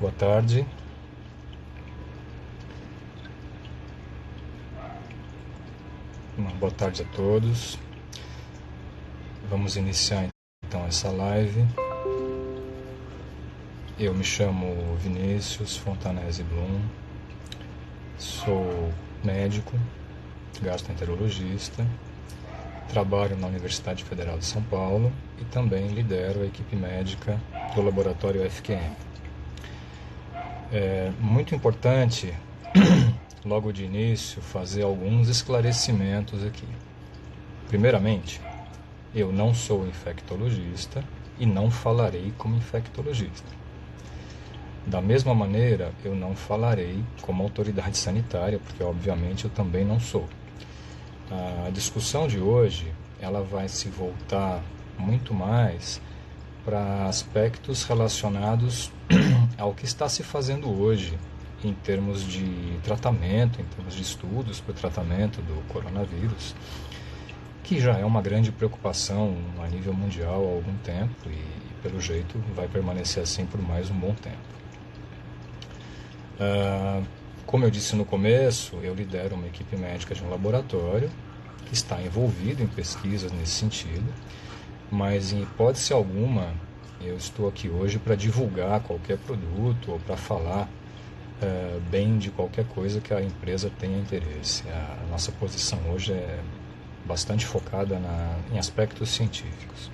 Boa tarde. Boa tarde a todos. Vamos iniciar então essa live. Eu me chamo Vinícius Fontanesi Blum, sou médico, gastroenterologista, trabalho na Universidade Federal de São Paulo e também lidero a equipe médica do Laboratório FQM. É muito importante, logo de início, fazer alguns esclarecimentos aqui. Primeiramente, eu não sou infectologista e não falarei como infectologista. Da mesma maneira, eu não falarei como autoridade sanitária, porque obviamente eu também não sou. A discussão de hoje, ela vai se voltar muito mais para aspectos relacionados ao que está se fazendo hoje em termos de tratamento, em termos de estudos para o tratamento do coronavírus, que já é uma grande preocupação a nível mundial há algum tempo e, pelo jeito, vai permanecer assim por mais um bom tempo. Como eu disse no começo, eu lidero uma equipe médica de um laboratório que está envolvido em pesquisas nesse sentido, mas em hipótese alguma eu estou aqui hoje para divulgar qualquer produto ou para falar bem de qualquer coisa que a empresa tenha interesse. A nossa posição hoje é bastante focada em aspectos científicos.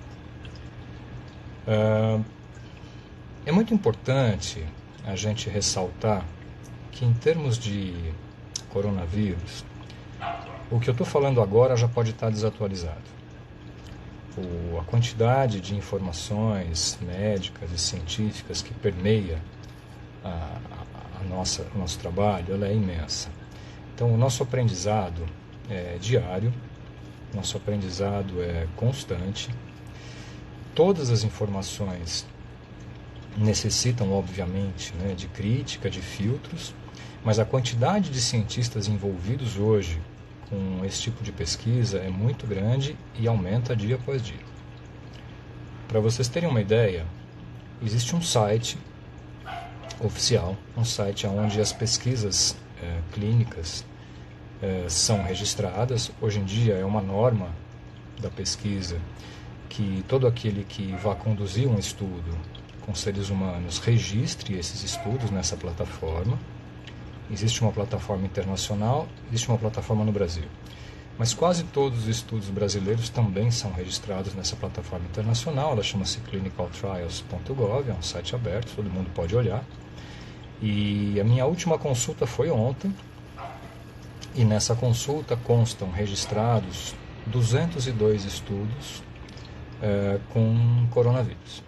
É muito importante a gente ressaltar que, em termos de coronavírus, o que eu estou falando agora já pode estar desatualizado. A quantidade de informações médicas e científicas que permeia o nosso trabalho, ela é imensa. Então, o nosso aprendizado é diário, nosso aprendizado é constante. Todas as informações necessitam, obviamente, de crítica, de filtros, mas a quantidade de cientistas envolvidos hoje com esse tipo de pesquisa é muito grande e aumenta dia após dia. Para vocês terem uma ideia, existe um site oficial, um site onde as pesquisas clínicas são registradas. Hoje em dia é uma norma da pesquisa que todo aquele que vá conduzir um estudo com seres humanos registre esses estudos nessa plataforma. Existe uma plataforma internacional, existe uma plataforma no Brasil. Mas quase todos os estudos brasileiros também são registrados nessa plataforma internacional. Ela chama-se clinicaltrials.gov, é um site aberto, todo mundo pode olhar. E a minha última consulta foi ontem, e nessa consulta constam registrados 202 estudos com coronavírus.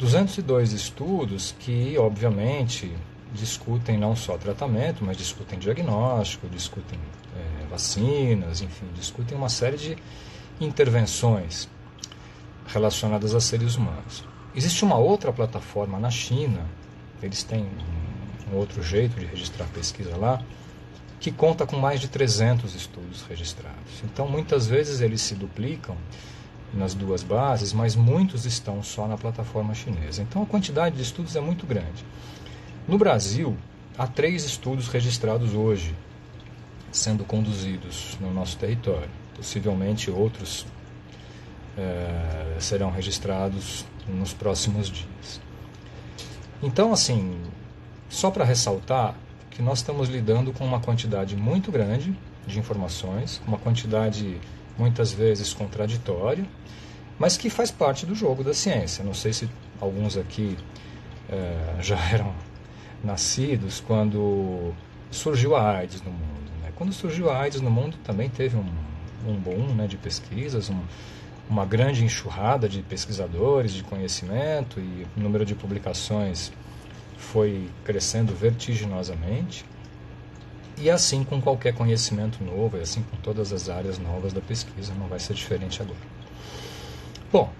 202 estudos que, obviamente, discutem não só tratamento, mas discutem diagnóstico, discutem vacinas, enfim, discutem uma série de intervenções relacionadas a seres humanos. Existe uma outra plataforma na China, eles têm um outro jeito de registrar pesquisa lá, que conta com mais de 300 estudos registrados. Então, muitas vezes eles se duplicam nas duas bases, mas muitos estão só na plataforma chinesa. Então, a quantidade de estudos é muito grande. No Brasil, há 3 estudos registrados hoje, sendo conduzidos no nosso território. Possivelmente outros serão registrados nos próximos dias. Então, assim, só para ressaltar que nós estamos lidando com uma quantidade muito grande de informações, uma quantidade muitas vezes contraditória, mas que faz parte do jogo da ciência. Não sei se alguns aqui já eram nascidos quando surgiu a AIDS no mundo. Quando surgiu a AIDS no mundo também teve um boom de pesquisas, uma grande enxurrada de pesquisadores, de conhecimento, e o número de publicações foi crescendo vertiginosamente. E assim com qualquer conhecimento novo, e assim com todas as áreas novas da pesquisa, não vai ser diferente agora. Bom,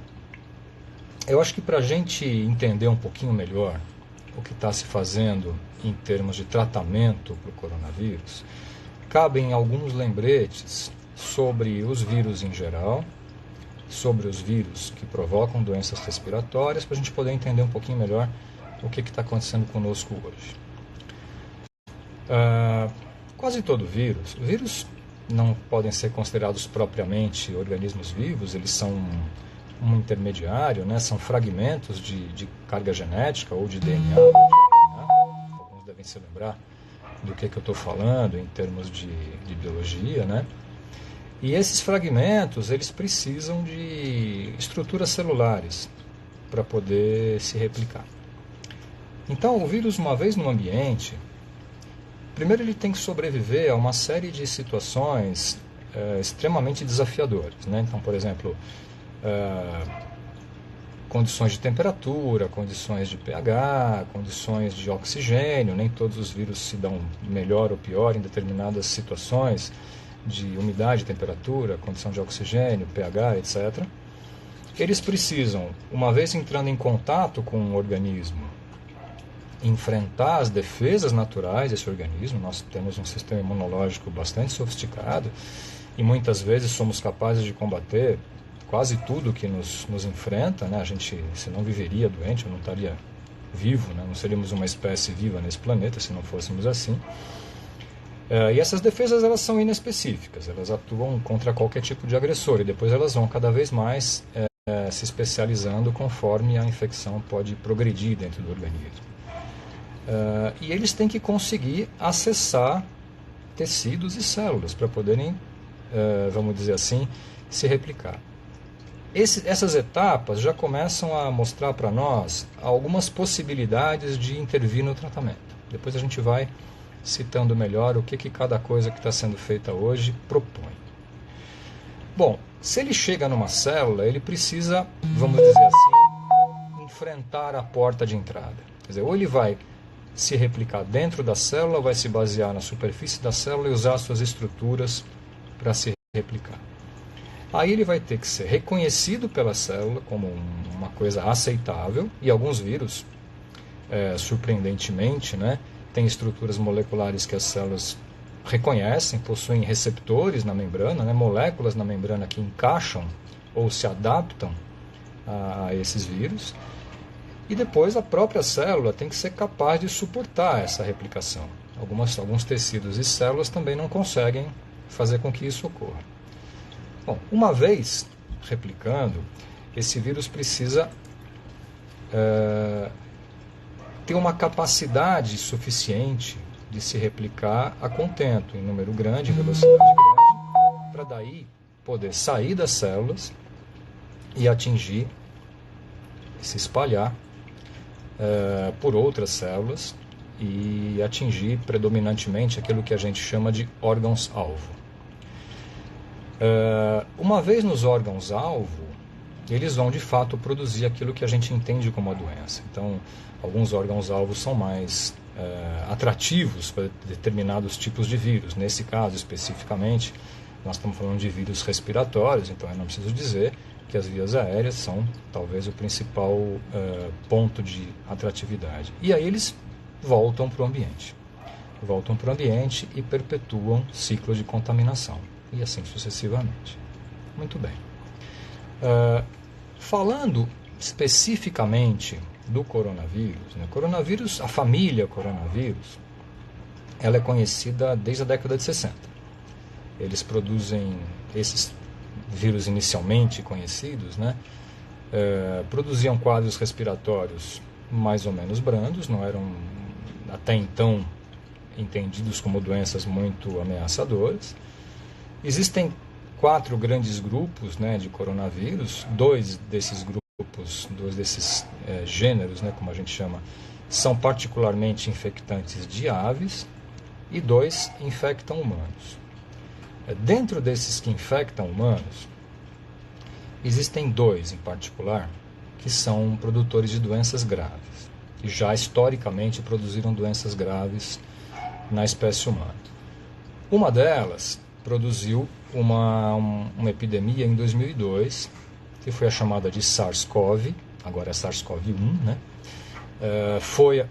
eu acho que para a gente entender um pouquinho melhor o que está se fazendo em termos de tratamento para o coronavírus, cabem alguns lembretes sobre os vírus em geral, sobre os vírus que provocam doenças respiratórias, para a gente poder entender um pouquinho melhor o que está acontecendo conosco hoje. Quase todo vírus não podem ser considerados propriamente organismos vivos, eles são um intermediário, né? São fragmentos de carga genética ou de DNA ou de RNA. Alguns devem se lembrar do que eu estou falando em termos de biologia, né? E esses fragmentos, eles precisam de estruturas celulares para poder se replicar. Então, o vírus, uma vez no ambiente, primeiro ele tem que sobreviver a uma série de situações extremamente desafiadoras, né? Então, por exemplo, condições de temperatura, condições de pH, condições de oxigênio. Nem todos os vírus se dão melhor ou pior em determinadas situações de umidade, temperatura, condição de oxigênio, pH, etc. Eles precisam, uma vez entrando em contato com um organismo, enfrentar as defesas naturais desse organismo. Nós temos um sistema imunológico bastante sofisticado e muitas vezes somos capazes de combater quase tudo que nos enfrenta, né? A gente, se não viveria doente, eu não estaria vivo, né? Não seríamos uma espécie viva nesse planeta se não fôssemos assim. E essas defesas, elas são inespecíficas, elas atuam contra qualquer tipo de agressor e depois elas vão cada vez mais se especializando conforme a infecção pode progredir dentro do organismo. E eles têm que conseguir acessar tecidos e células para poderem, vamos dizer assim, se replicar. Essas etapas já começam a mostrar para nós algumas possibilidades de intervir no tratamento. Depois a gente vai citando melhor o que cada coisa que está sendo feita hoje propõe. Bom, se ele chega numa célula, ele precisa, vamos dizer assim, enfrentar a porta de entrada. Quer dizer, ou ele vai se replicar dentro da célula, vai se basear na superfície da célula e usar suas estruturas para se replicar. Aí ele vai ter que ser reconhecido pela célula como uma coisa aceitável, e alguns vírus, surpreendentemente, né, têm estruturas moleculares que as células reconhecem, possuem receptores na membrana, né, moléculas na membrana que encaixam ou se adaptam a esses vírus. E depois a própria célula tem que ser capaz de suportar essa replicação. Alguns tecidos e células também não conseguem fazer com que isso ocorra. Bom, uma vez replicando, esse vírus precisa ter uma capacidade suficiente de se replicar a contento, em número grande, em velocidade grande, para daí poder sair das células e atingir, se espalhar por outras células e atingir predominantemente aquilo que a gente chama de órgãos-alvo. Uma vez nos órgãos-alvo, eles vão de fato produzir aquilo que a gente entende como a doença. Então, alguns órgãos-alvo são mais atrativos para determinados tipos de vírus. Nesse caso, especificamente, nós estamos falando de vírus respiratórios, então eu não preciso dizer que as vias aéreas são talvez o principal ponto de atratividade. E aí eles voltam para o ambiente. Voltam para o ambiente e perpetuam ciclos de contaminação. E assim sucessivamente. Muito bem. Falando especificamente do coronavírus, né? Coronavírus, a família coronavírus, ela é conhecida desde a década de 60. Eles produzem esses vírus inicialmente conhecidos, né? Produziam quadros respiratórios mais ou menos brandos, não eram até então entendidos como doenças muito ameaçadoras. Existem 4 grandes grupos, né, de coronavírus. Dois desses gêneros, né, como a gente chama, são particularmente infectantes de aves, e 2 infectam humanos. Dentro desses que infectam humanos, existem 2 em particular que são produtores de doenças graves, que já historicamente produziram doenças graves na espécie humana. Uma delas produziu uma epidemia em 2002, que foi a chamada de SARS-CoV, agora é SARS-CoV-1, né?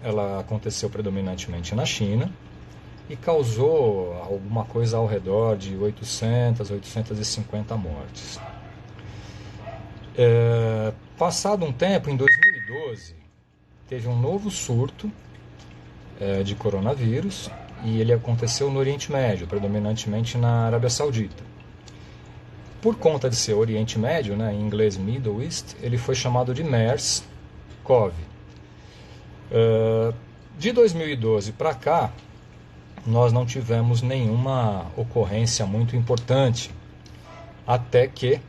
Ela aconteceu predominantemente na China e causou alguma coisa ao redor de 850 mortes. Passado um tempo, em 2012, teve um novo surto de coronavírus, e ele aconteceu no Oriente Médio, predominantemente na Arábia Saudita. Por conta de ser Oriente Médio, né, em inglês Middle East, ele foi chamado de MERS-CoV. De 2012 para cá, nós não tivemos nenhuma ocorrência muito importante, até que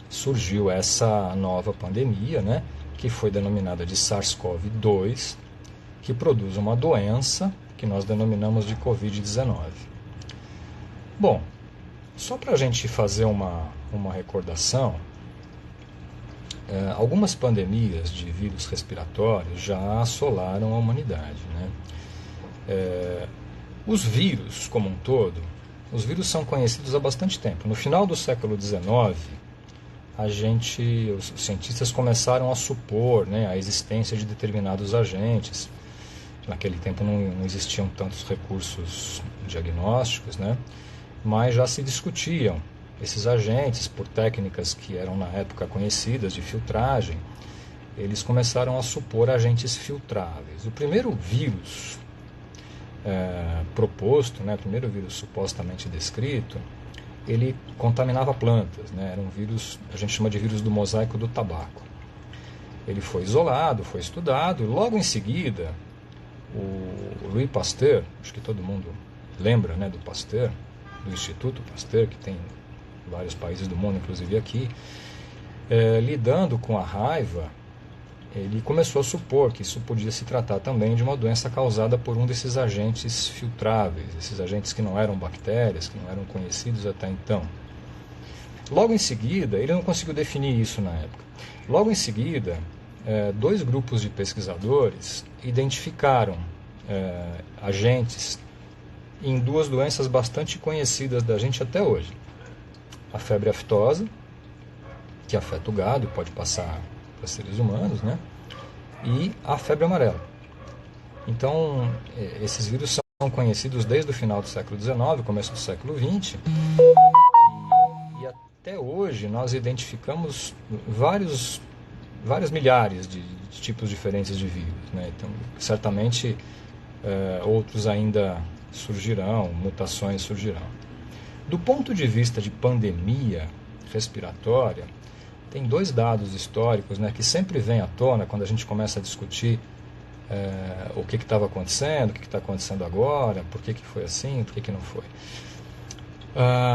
surgiu essa nova pandemia, né, que foi denominada de SARS-CoV-2, que produz uma doença que nós denominamos de Covid-19. Bom, só para a gente fazer uma recordação, algumas pandemias de vírus respiratórios já assolaram a humanidade, né? Os vírus, como um todo, os vírus são conhecidos há bastante tempo. No final do século XIX, os cientistas começaram a supor, né, a existência de determinados agentes. Naquele tempo não existiam tantos recursos diagnósticos, né? Mas já se discutiam esses agentes por técnicas que eram na época conhecidas de filtragem. Eles começaram a supor agentes filtráveis. O primeiro vírus proposto, né, o primeiro vírus supostamente descrito, ele contaminava plantas, né? Era um vírus, a gente chama de vírus do mosaico do tabaco. Ele foi isolado, foi estudado, e logo em seguida o Louis Pasteur, acho que todo mundo lembra, né, do Pasteur, do Instituto Pasteur, que tem em vários países do mundo, inclusive aqui, lidando com a raiva, ele começou a supor que isso podia se tratar também de uma doença causada por um desses agentes filtráveis, esses agentes que não eram bactérias, que não eram conhecidos até então. Logo em seguida, ele não conseguiu definir isso na época. Logo em seguida, dois grupos de pesquisadores identificaram agentes em duas doenças bastante conhecidas da gente até hoje. A febre aftosa, que afeta o gado e pode passar para seres humanos, né? E a febre amarela. Então, esses vírus são conhecidos desde o final do século XIX, começo do século XX, e até hoje nós identificamos vários milhares de tipos diferentes de vírus, né? Então, certamente outros ainda surgirão, mutações surgirão. Do ponto de vista de pandemia respiratória, tem dois dados históricos, né, que sempre vêm à tona quando a gente começa a discutir o que estava acontecendo, o que está acontecendo agora, por que foi assim, por que não foi.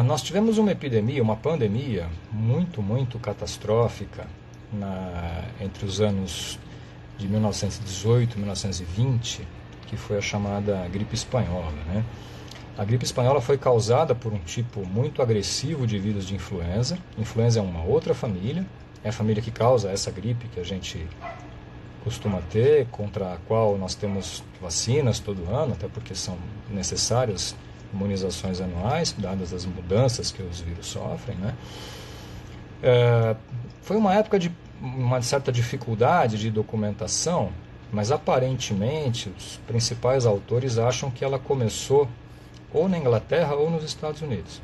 Nós tivemos uma epidemia, uma pandemia muito, muito catastrófica entre os anos de 1918 e 1920, que foi a chamada gripe espanhola, né? A gripe espanhola foi causada por um tipo muito agressivo de vírus de influenza. Influenza é uma outra família, é a família que causa essa gripe que a gente costuma ter, contra a qual nós temos vacinas todo ano, até porque são necessárias imunizações anuais, dadas as mudanças que os vírus sofrem, né? Foi uma época de uma certa dificuldade de documentação, mas aparentemente os principais autores acham que ela começou ou na Inglaterra ou nos Estados Unidos.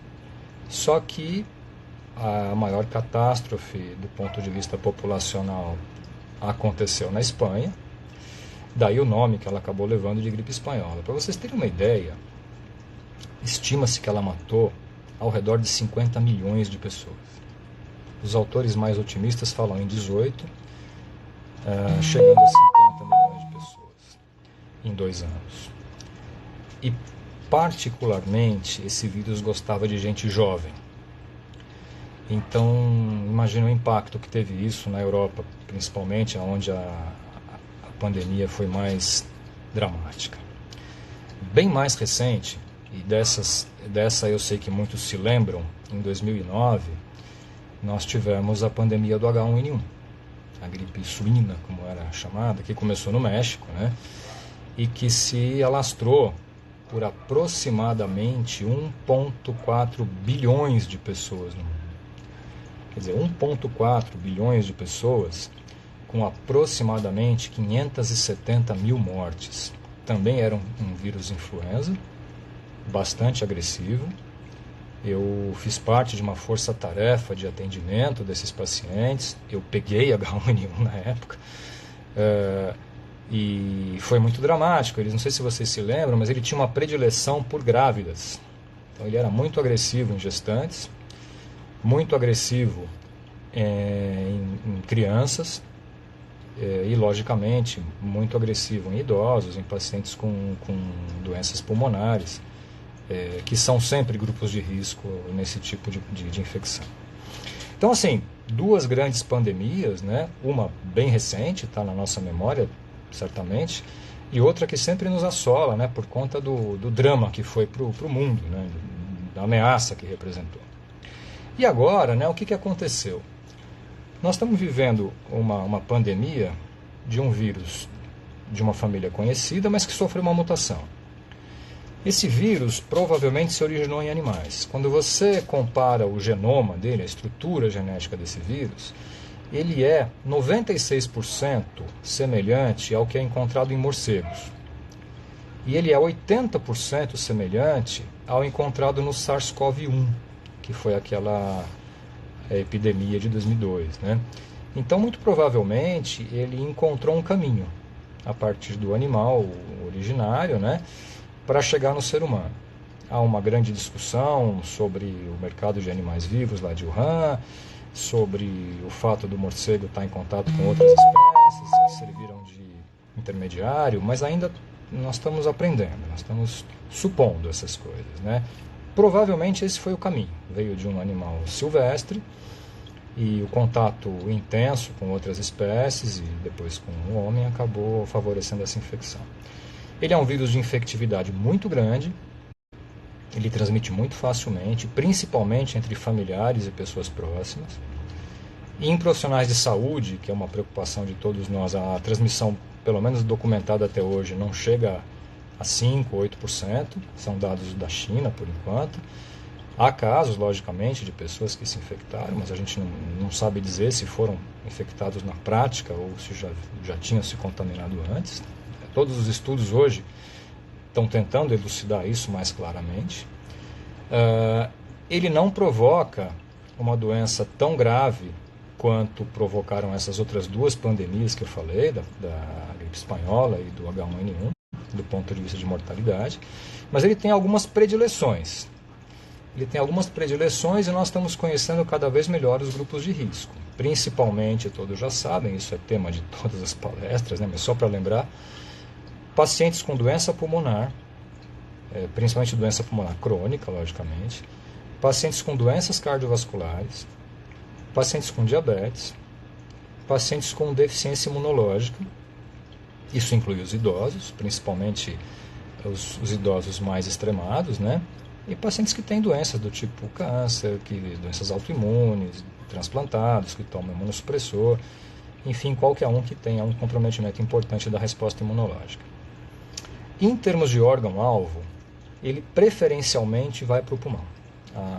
Só que a maior catástrofe do ponto de vista populacional aconteceu na Espanha, daí o nome que ela acabou levando de gripe espanhola. Para vocês terem uma ideia, estima-se que ela matou ao redor de 50 milhões de pessoas. Os autores mais otimistas falam em 18, chegando a 50 milhões de pessoas em 2 anos. E particularmente esse vírus gostava de gente jovem. Então, imagina o impacto que teve isso na Europa, principalmente, onde a pandemia foi mais dramática. Bem mais recente, e dessa eu sei que muitos se lembram, em 2009, nós tivemos a pandemia do H1N1, a gripe suína, como era chamada, que começou no México, né? E que se alastrou por aproximadamente 1,4 bilhões de pessoas no mundo. Quer dizer, 1,4 bilhões de pessoas com aproximadamente 570 mil mortes. Também era um vírus influenza, bastante agressivo. Eu fiz parte de uma força-tarefa de atendimento desses pacientes. Eu peguei H1N1 na época. E foi muito dramático. Não sei se vocês se lembram, mas ele tinha uma predileção por grávidas. Então ele era muito agressivo em gestantes, muito agressivo em crianças e, logicamente, muito agressivo em idosos, em pacientes com doenças pulmonares, que são sempre grupos de risco nesse tipo de infecção. Então, assim, duas grandes pandemias, né? Uma bem recente, está na nossa memória, certamente, e outra que sempre nos assola, né? Por conta do drama que foi para o mundo, né? Da ameaça que representou. E agora, né? O que aconteceu? Nós estamos vivendo uma pandemia de um vírus de uma família conhecida, mas que sofreu uma mutação. Esse vírus provavelmente se originou em animais. Quando você compara o genoma dele, a estrutura genética desse vírus, ele é 96% semelhante ao que é encontrado em morcegos. E ele é 80% semelhante ao encontrado no SARS-CoV-1, que foi aquela epidemia de 2002, né? Então, muito provavelmente, ele encontrou um caminho a partir do animal originário, né, para chegar no ser humano. Há uma grande discussão sobre o mercado de animais vivos lá de Wuhan, sobre o fato do morcego estar em contato com outras espécies que serviram de intermediário, mas ainda nós estamos aprendendo, nós estamos supondo essas coisas, né? Provavelmente esse foi o caminho. Veio de um animal silvestre e o contato intenso com outras espécies e depois com o homem acabou favorecendo essa infecção. Ele é um vírus de infectividade muito grande, ele transmite muito facilmente, principalmente entre familiares e pessoas próximas. E em profissionais de saúde, que é uma preocupação de todos nós, a transmissão, pelo menos documentada até hoje, não chega a 5%, 8%, são dados da China por enquanto. Há casos, logicamente, de pessoas que se infectaram, mas a gente não sabe dizer se foram infectados na prática ou se já tinham se contaminado antes. Todos os estudos hoje estão tentando elucidar isso mais claramente. Ele não provoca uma doença tão grave quanto provocaram essas outras duas pandemias que eu falei, da gripe espanhola e do H1N1, do ponto de vista de mortalidade, mas ele tem algumas predileções. E nós estamos conhecendo cada vez melhor os grupos de risco. Principalmente, todos já sabem, isso é tema de todas as palestras, né? Mas só para lembrar, pacientes com doença pulmonar, principalmente doença pulmonar crônica, logicamente, pacientes com doenças cardiovasculares, pacientes com diabetes, pacientes com deficiência imunológica, isso inclui os idosos, principalmente os idosos mais extremados, né? E pacientes que têm doenças do tipo câncer, doenças autoimunes, transplantados, que tomam imunossupressor, enfim, qualquer um que tenha um comprometimento importante da resposta imunológica. Em termos de órgão-alvo, ele preferencialmente vai para o pulmão.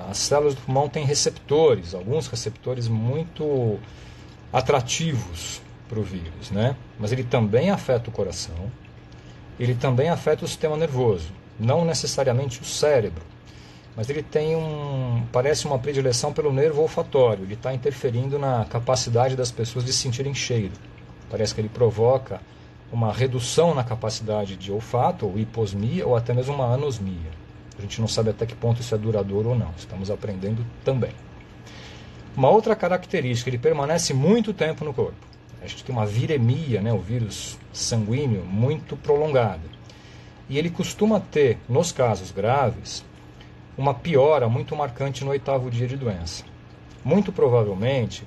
As células do pulmão têm receptores, alguns receptores muito atrativos para o vírus, né? Mas ele também afeta o coração, ele também afeta o sistema nervoso, não necessariamente o cérebro, mas ele tem parece uma predileção pelo nervo olfatório, ele está interferindo na capacidade das pessoas de sentirem cheiro. Parece que ele provoca uma redução na capacidade de olfato, ou hiposmia, ou até mesmo uma anosmia. A gente não sabe até que ponto isso é duradouro ou não, estamos aprendendo também. Uma outra característica, ele permanece muito tempo no corpo. A gente tem uma viremia, né, o vírus sanguíneo, muito prolongada. E ele costuma ter, nos casos graves, uma piora muito marcante no 8º dia de doença. Muito provavelmente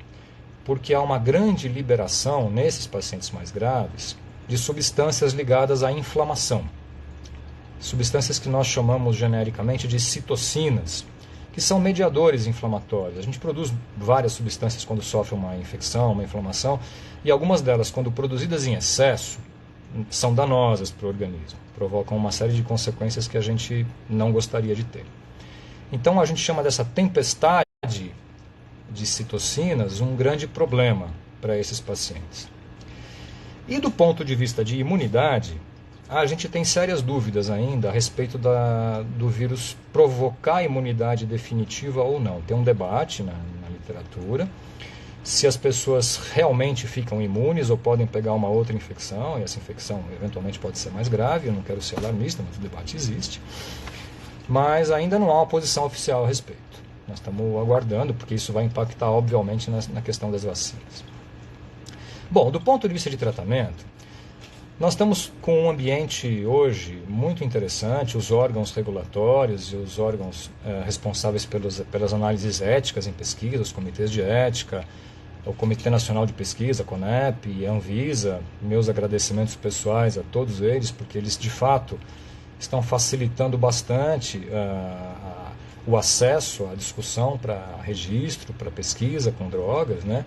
porque há uma grande liberação, nesses pacientes mais graves, de substâncias ligadas à inflamação. Substâncias que nós chamamos genericamente de citocinas, que são mediadores inflamatórios. A gente produz várias substâncias quando sofre uma infecção, uma inflamação, e algumas delas, quando produzidas em excesso, são danosas para o organismo, provocam uma série de consequências que a gente não gostaria de ter. Então a gente chama dessa tempestade de citocinas um grande problema para esses pacientes. E do ponto de vista de imunidade, a gente tem sérias dúvidas ainda a respeito do vírus provocar imunidade definitiva ou não. Tem um debate na literatura se as pessoas realmente ficam imunes ou podem pegar uma outra infecção, e essa infecção eventualmente pode ser mais grave. Eu não quero ser alarmista, mas o debate existe. Mas ainda não há uma posição oficial a respeito. Nós estamos aguardando, porque isso vai impactar, obviamente, na questão das vacinas. Bom, do ponto de vista de tratamento, nós estamos com um ambiente hoje muito interessante. Os órgãos regulatórios e os órgãos responsáveis pelas análises éticas em pesquisa, os comitês de ética, o Comitê Nacional de Pesquisa, a CONEP, a Anvisa, meus agradecimentos pessoais a todos eles, porque eles de fato estão facilitando bastante o acesso à discussão para registro, para pesquisa com drogas, né?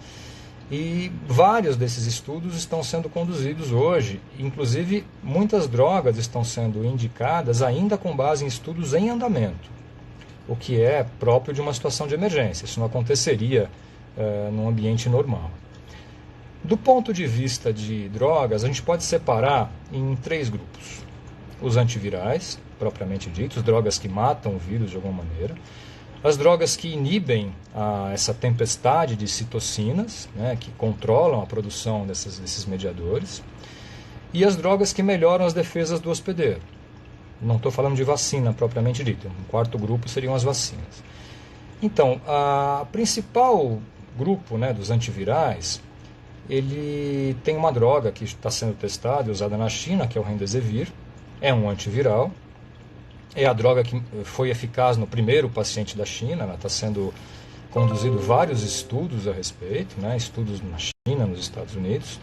E vários desses estudos estão sendo conduzidos hoje, inclusive muitas drogas estão sendo indicadas ainda com base em estudos em andamento, o que é próprio de uma situação de emergência. Isso não aconteceria num ambiente normal. Do ponto de vista de drogas, a gente pode separar em 3 grupos. Os antivirais, propriamente ditos, drogas que matam o vírus de alguma maneira. As drogas que inibem essa tempestade de citocinas, né, que controlam a produção desses mediadores. E as drogas que melhoram as defesas do hospedeiro. Não estou falando de vacina propriamente dita. Um 4º grupo seriam as vacinas. Então, a principal grupo, né, dos antivirais, ele tem uma droga que está sendo testada e usada na China, que é o Remdesivir. É um antiviral. É a droga que foi eficaz no primeiro paciente da China. Ela está sendo conduzido vários estudos a respeito, né, estudos na China, nos Estados Unidos.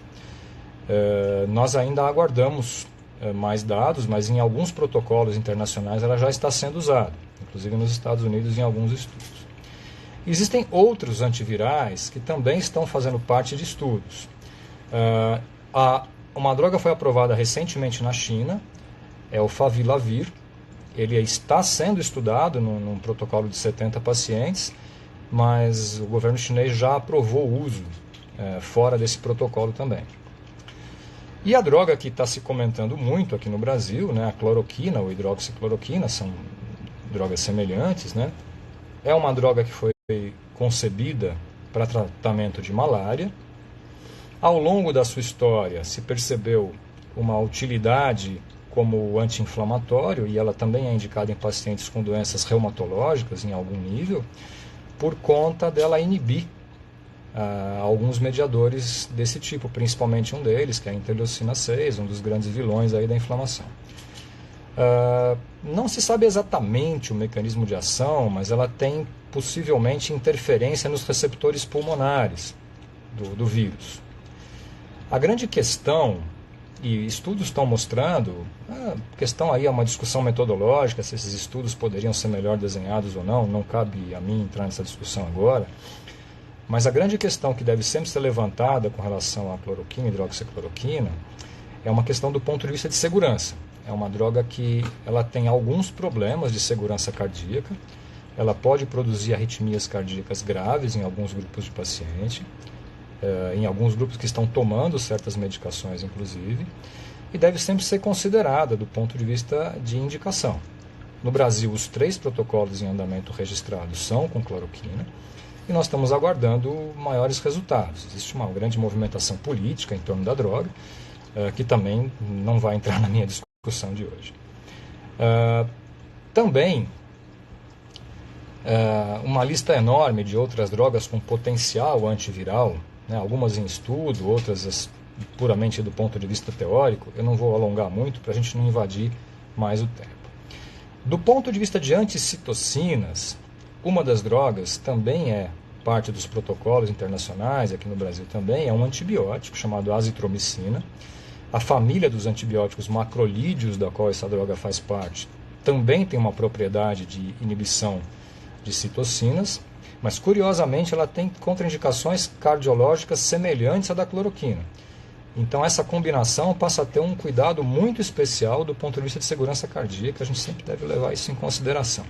Nós ainda aguardamos mais dados, mas em alguns protocolos internacionais ela já está sendo usada, inclusive nos Estados Unidos em alguns estudos. Existem outros antivirais que também estão fazendo parte de estudos. Uma droga foi aprovada recentemente na China, é o Favilavir. Ele está sendo estudado num protocolo de 70 pacientes, mas o governo chinês já aprovou o uso fora desse protocolo também. E a droga que está se comentando muito aqui no Brasil, né, a cloroquina ou hidroxicloroquina, são drogas semelhantes, né? É uma droga que foi concebida para tratamento de malária. Ao longo da sua história se percebeu uma utilidade como anti-inflamatório, e ela também é indicada em pacientes com doenças reumatológicas em algum nível, por conta dela inibir alguns mediadores desse tipo, principalmente um deles, que é a interleucina 6, um dos grandes vilões aí da inflamação. Não se sabe exatamente o mecanismo de ação, mas ela tem possivelmente interferência nos receptores pulmonares do vírus. A grande questão, e estudos estão mostrando, a questão aí é uma discussão metodológica, se esses estudos poderiam ser melhor desenhados ou não cabe a mim entrar nessa discussão agora, mas a grande questão que deve sempre ser levantada com relação à cloroquina e hidroxicloroquina é uma questão do ponto de vista de segurança. É uma droga que ela tem alguns problemas de segurança cardíaca, ela pode produzir arritmias cardíacas graves em alguns grupos de paciente, em alguns grupos que estão tomando certas medicações, inclusive, e deve sempre ser considerada do ponto de vista de indicação. No Brasil, os 3 protocolos em andamento registrados são com cloroquina, e nós estamos aguardando maiores resultados. Existe uma grande movimentação política em torno da droga, que também não vai entrar na minha discussão de hoje. Também, uma lista enorme de outras drogas com potencial antiviral, né, algumas em estudo, outras puramente do ponto de vista teórico. Eu não vou alongar muito para a gente não invadir mais o tempo. Do ponto de vista de anticitocinas, uma das drogas também é parte dos protocolos internacionais, aqui no Brasil também, é um antibiótico chamado azitromicina. A família dos antibióticos macrolídeos, da qual essa droga faz parte, também tem uma propriedade de inibição de citocinas, mas curiosamente ela tem contraindicações cardiológicas semelhantes à da cloroquina. Então essa combinação passa a ter um cuidado muito especial do ponto de vista de segurança cardíaca, a gente sempre deve levar isso em consideração.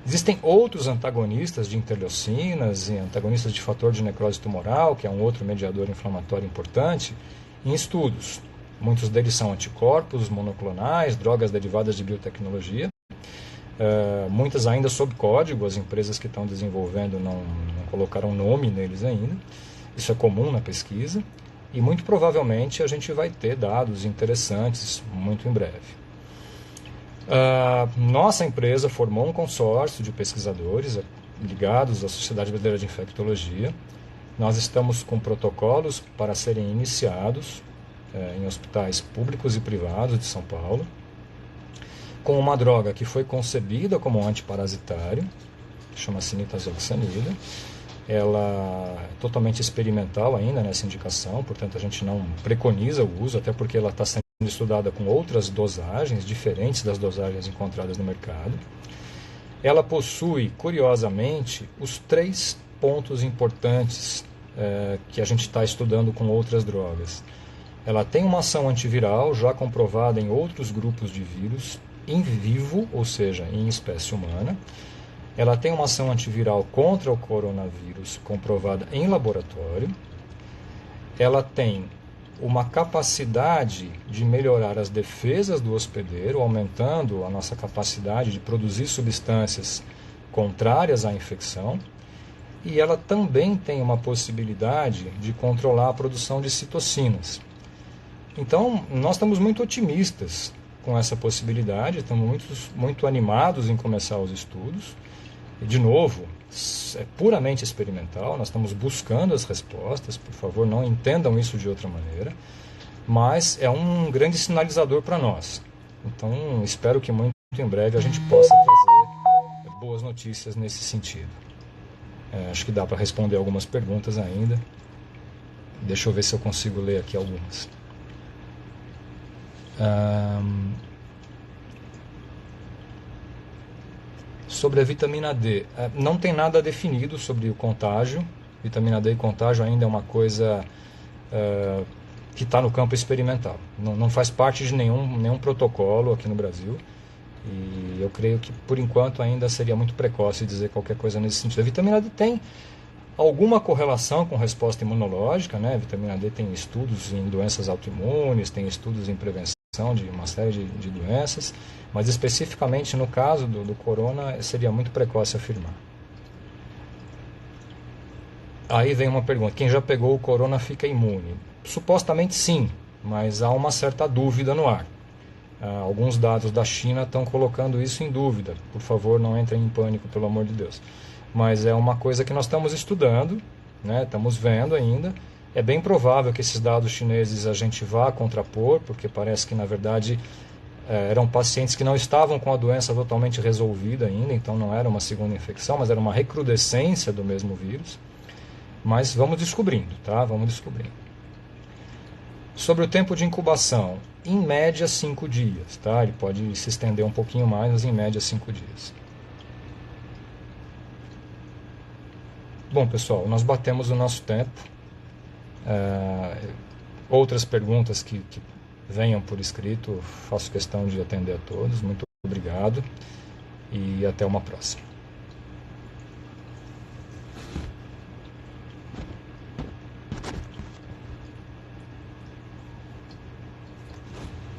Existem outros antagonistas de interleucinas e antagonistas de fator de necrose tumoral, que é um outro mediador inflamatório importante, em estudos. Muitos deles são anticorpos monoclonais, drogas derivadas de biotecnologia. muitas ainda sob código, as empresas que estão desenvolvendo não colocaram nome neles ainda. Isso é comum na pesquisa e muito provavelmente a gente vai ter dados interessantes muito em breve. Nossa empresa formou um consórcio de pesquisadores ligados à Sociedade Brasileira de Infectologia. Nós estamos com protocolos para serem iniciados em hospitais públicos e privados de São Paulo, com uma droga que foi concebida como antiparasitário, chama-se nitazoxanida. Ela é totalmente experimental ainda nessa indicação, portanto a gente não preconiza o uso, até porque ela está sendo estudada com outras dosagens, diferentes das dosagens encontradas no mercado. Ela possui, curiosamente, os 3 pontos importantes que a gente está estudando com outras drogas. Ela tem uma ação antiviral já comprovada em outros grupos de vírus, em vivo, ou seja, em espécie humana. Ela tem uma ação antiviral contra o coronavírus comprovada em laboratório. Ela tem uma capacidade de melhorar as defesas do hospedeiro, aumentando a nossa capacidade de produzir substâncias contrárias à infecção. E ela também tem uma possibilidade de controlar a produção de citocinas. Então, nós estamos muito otimistas com essa possibilidade, estamos muito animados em começar os estudos. E, de novo, é puramente experimental, nós estamos buscando as respostas, por favor, não entendam isso de outra maneira, mas é um grande sinalizador para nós. Então, espero que muito em breve a gente possa trazer boas notícias nesse sentido. Acho que dá para responder algumas perguntas ainda. Deixa eu ver se eu consigo ler aqui algumas. Sobre a vitamina D, não tem nada definido sobre o contágio. Vitamina D e contágio ainda é uma coisa que está no campo experimental. Não faz parte de nenhum protocolo aqui no Brasil. E eu creio que, por enquanto, ainda seria muito precoce dizer qualquer coisa nesse sentido. A vitamina D tem alguma correlação com resposta imunológica, né? A vitamina D tem estudos em doenças autoimunes, tem estudos em prevenção de uma série de doenças, mas especificamente no caso do corona seria muito precoce afirmar. Aí vem uma pergunta: quem já pegou o corona fica imune? Supostamente sim, mas há uma certa dúvida no ar. Alguns dados da China estão colocando isso em dúvida. Por favor, não entrem em pânico, pelo amor de Deus. Mas é uma coisa que nós estamos estudando, né? Estamos vendo ainda. É bem provável que esses dados chineses a gente vá contrapor, porque parece que, na verdade, eram pacientes que não estavam com a doença totalmente resolvida ainda, então não era uma segunda infecção, mas era uma recrudescência do mesmo vírus. Mas vamos descobrindo, tá? Vamos descobrindo. Sobre o tempo de incubação, em média 5 dias, tá? Ele pode se estender um pouquinho mais, mas em média 5 dias. Bom, pessoal, nós batemos o nosso tempo. Outras perguntas que venham por escrito, faço questão de atender a todos. Muito obrigado e até uma próxima.